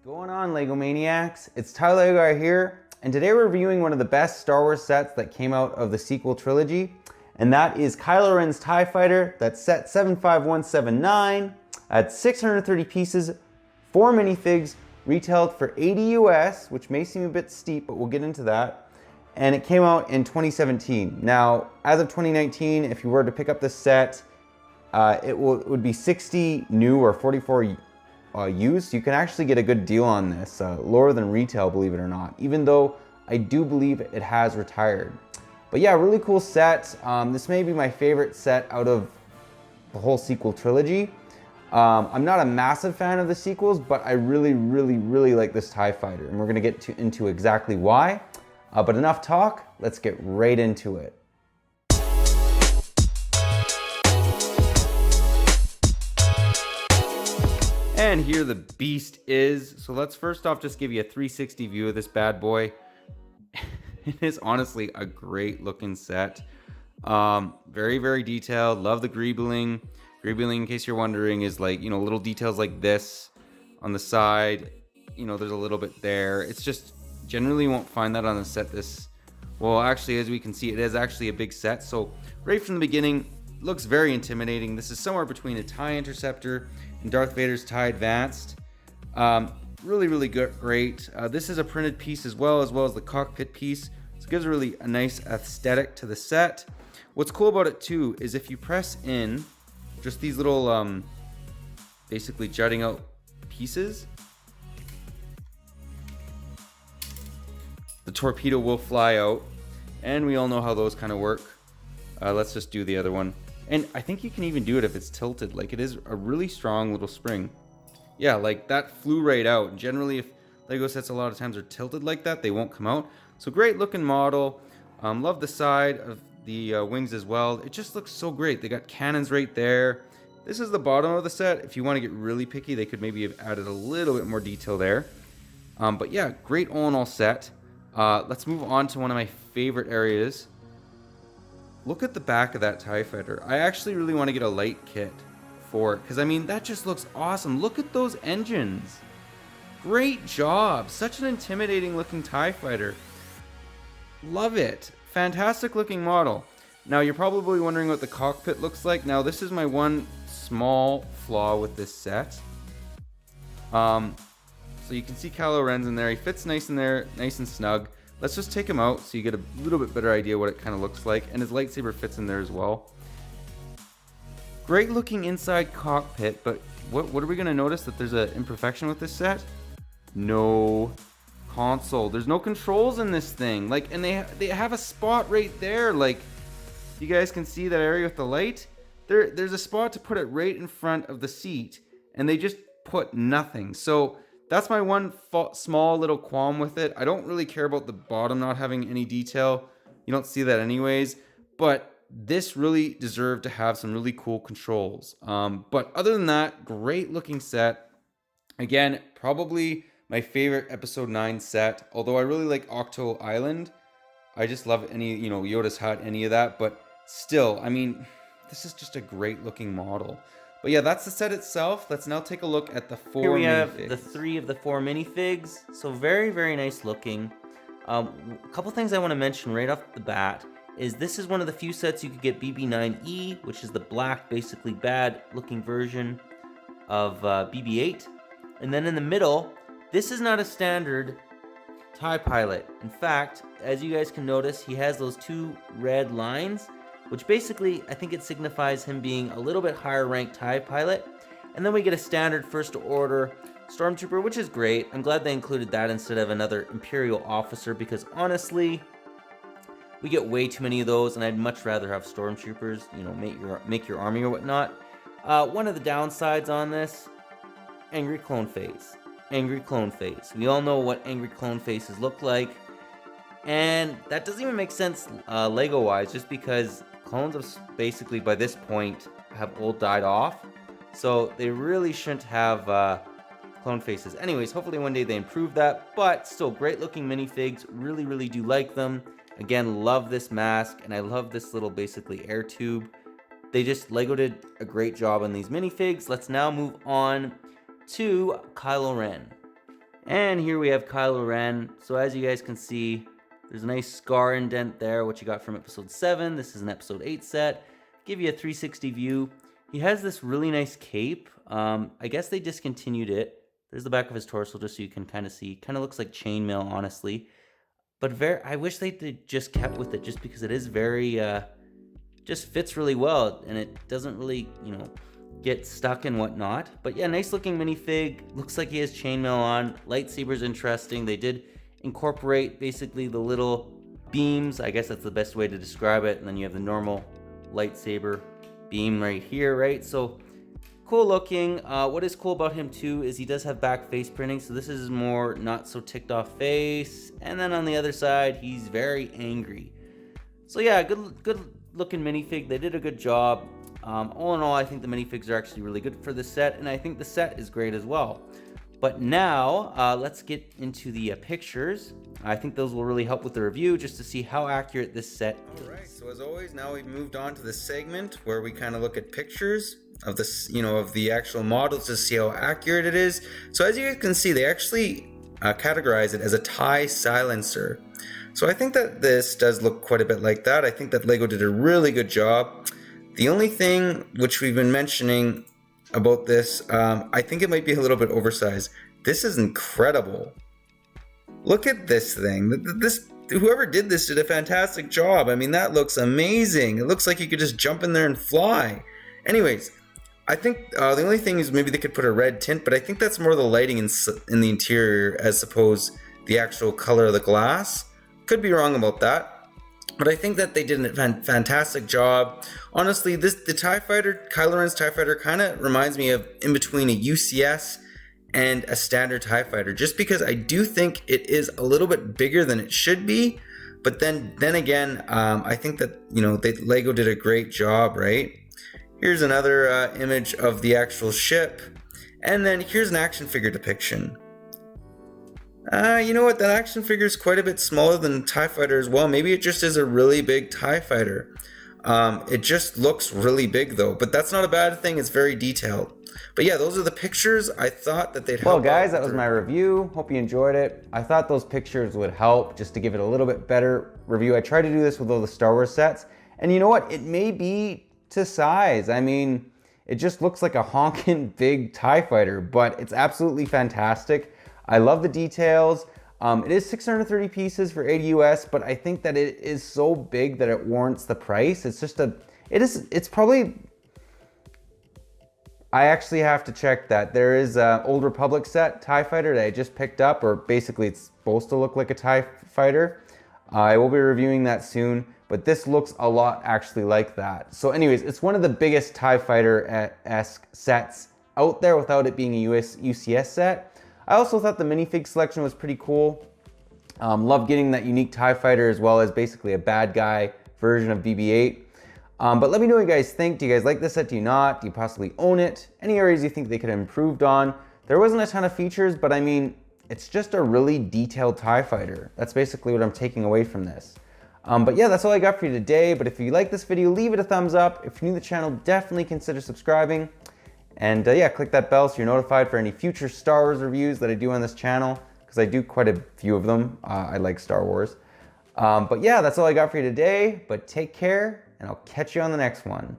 Going on, LEGO Maniacs? It's Tyler Lego here, and today we're reviewing one of the best Star Wars sets that came out of the sequel trilogy, and that is Kylo Ren's TIE Fighter. That's set 75179 at 630 pieces, 4 minifigs, retailed for 80 US, which may seem a bit steep, but we'll get into that. And it came out in 2017. Now, as of 2019, if you were to pick up this set, it would be 60 new or 44 used. You can actually get a good deal on this, lower than retail, believe it or not, even though I do believe it has retired. But yeah, really cool set. This may be my favorite set out of the whole sequel trilogy. I'm not a massive fan of the sequels, but I really like this TIE Fighter, and we're gonna get into exactly why. But enough talk, let's get right into it. And here the beast is. So let's first off just give you a 360 view of this bad boy. It is honestly a great looking set. Very detailed. Love the greebling. Greebling, in case you're wondering, is like, you know, little details like this on the side. You know, there's a little bit there. It's just, generally won't find that on a set this, well, actually, as we can see, it is actually a big set. So right from the beginning, looks very intimidating. This is somewhere between a TIE Interceptor and Darth Vader's TIE Advanced. Really good, great. This is a printed piece as well as the cockpit piece. So it gives really a nice aesthetic to the set. What's cool about it too is if you press in just these little basically jutting out pieces, the torpedo will fly out, and we all know how those kind of work. Let's just do the other one. And I think you can even do it if it's tilted. Like, it is a really strong little spring. Yeah, like that flew right out. Generally, if LEGO sets a lot of times are tilted like that, they won't come out. So great looking model. Love the side of the wings as well. It just looks so great. They got cannons right there. This is the bottom of the set. If you want to get really picky, they could maybe have added a little bit more detail there. But yeah, great all in all set. Let's move on to one of my favorite areas. Look at the back of that TIE Fighter. I actually really want to get a light kit for it, because I mean, that just looks awesome. Look at those engines. Great job. Such an intimidating looking TIE Fighter. Love it. Fantastic looking model. Now you're probably wondering what the cockpit looks like. Now this is my one small flaw with this set. So you can see Kylo Ren's in there. He fits nice in there, nice and snug. Let's just take him out so you get a little bit better idea what it kind of looks like. And his lightsaber fits in there as well. Great looking inside cockpit, but what are we going to notice? That there's an imperfection with this set? No console. There's no controls in this thing. Like, and they have a spot right there. Like, you guys can see that area with the light. There's a spot to put it right in front of the seat, and they just put nothing. So that's my one small little qualm with it. I don't really care about the bottom not having any detail. You don't see that anyways. But this really deserved to have some really cool controls. But other than that, great looking set. Again, probably my favorite Episode 9 set. Although I really like Octo Island. I just love any, you know, Yoda's Hut, any of that. But still, I mean, this is just a great looking model. But yeah, that's the set itself. Let's now take a look at the 4 Here we minifigs. have the 3 of the 4 minifigs. So very nice looking. A couple things I want to mention right off the bat is this is one of the few sets you could get BB-9E, which is the black, basically bad looking version of BB-8. And then in the middle, this is not a standard TIE pilot. In fact, as you guys can notice, he has those 2 red lines, which basically, I think it signifies him being a little bit higher ranked TIE pilot. And then we get a standard first order Stormtrooper, which is great. I'm glad they included that instead of another Imperial officer, because honestly, we get way too many of those, and I'd much rather have Stormtroopers, you know, make your army or whatnot. One of the downsides on this, angry clone face. Angry clone face. We all know what angry clone faces look like. And that doesn't even make sense Lego-wise, just because clones have basically, by this point, have all died off. So they really shouldn't have clone faces. Anyways, hopefully one day they improve that. But still, great looking minifigs. Really do like them. Again, love this mask, and I love this little basically air tube. LEGO did a great job on these minifigs. Let's now move on to Kylo Ren. And here we have Kylo Ren. So as you guys can see, there's a nice scar indent there, which you got from episode 7. This is an episode 8 set. Give you a 360 view. He has this really nice cape. I guess they discontinued it. There's the back of his torso just so you can kind of see. Kind of looks like chainmail, honestly. But I wish they just kept with it just because it is very, just fits really well. And it doesn't really, get stuck and whatnot. But yeah, nice looking minifig. Looks like he has chainmail on. Lightsaber's interesting. They did incorporate basically the little beams. I guess that's the best way to describe it. And then you have the normal lightsaber beam right here, right? So cool looking. What is cool about him too is he does have back face printing. So this is more not so ticked off face. And then on the other side, he's very angry. So yeah, good looking minifig. They did a good job. All in all, I think the minifigs are actually really good for this set, and I think the set is great as well. But now, let's get into the pictures. I think those will really help with the review, just to see how accurate this set is. Alright, so as always, now we've moved on to the segment where we kind of look at pictures of this, of the actual models to see how accurate it is. So as you guys can see, they actually categorize it as a tie silencer. So I think that this does look quite a bit like that. I think that LEGO did a really good job. The only thing which we've been mentioning about this, I think it might be a little bit oversized. This is incredible. Look at this thing. Whoever did this did a fantastic job. I mean, that looks amazing. It looks like you could just jump in there and fly. Anyways, I think the only thing is maybe they could put a red tint, but I think that's more the lighting in the interior as opposed the actual color of the glass. Could be wrong about that. But I think that they did a fantastic job. Honestly, the TIE Fighter, Kylo Ren's TIE Fighter, kind of reminds me of in between a UCS and a standard TIE Fighter. Just because I do think it is a little bit bigger than it should be. But then again, I think that, LEGO did a great job, right? Here's another image of the actual ship. And then here's an action figure depiction. You know what? That action figure is quite a bit smaller than TIE Fighter as well. Maybe it just is a really big TIE Fighter. It just looks really big though, but that's not a bad thing. It's very detailed. But yeah, those are the pictures. I thought that they'd help. Well guys, that was my review. Hope you enjoyed it. I thought those pictures would help just to give it a little bit better review. I tried to do this with all the Star Wars sets, and you know what? It may be to size. I mean, it just looks like a honking big TIE Fighter, but it's absolutely fantastic. I love the details. It is 630 pieces for 80 US, but I think that it is so big that it warrants the price. It's probably, I actually have to check that. There is an Old Republic set TIE Fighter that I just picked up, or basically it's supposed to look like a TIE Fighter. I will be reviewing that soon, but this looks a lot actually like that. So anyways, it's one of the biggest TIE Fighter-esque sets out there without it being a UCS set. I also thought the minifig selection was pretty cool. Love getting that unique TIE Fighter as well as basically a bad guy version of BB-8. But let me know what you guys think. Do you guys like this set? Do you not? Do you possibly own it? Any areas you think they could have improved on? There wasn't a ton of features, but I mean, it's just a really detailed TIE Fighter. That's basically what I'm taking away from this. But yeah, that's all I got for you today. But if you like this video, leave it a thumbs up. If you're new to the channel, definitely consider subscribing. And yeah, click that bell so you're notified for any future Star Wars reviews that I do on this channel, because I do quite a few of them. I like Star Wars. But yeah, that's all I got for you today. But take care, and I'll catch you on the next one.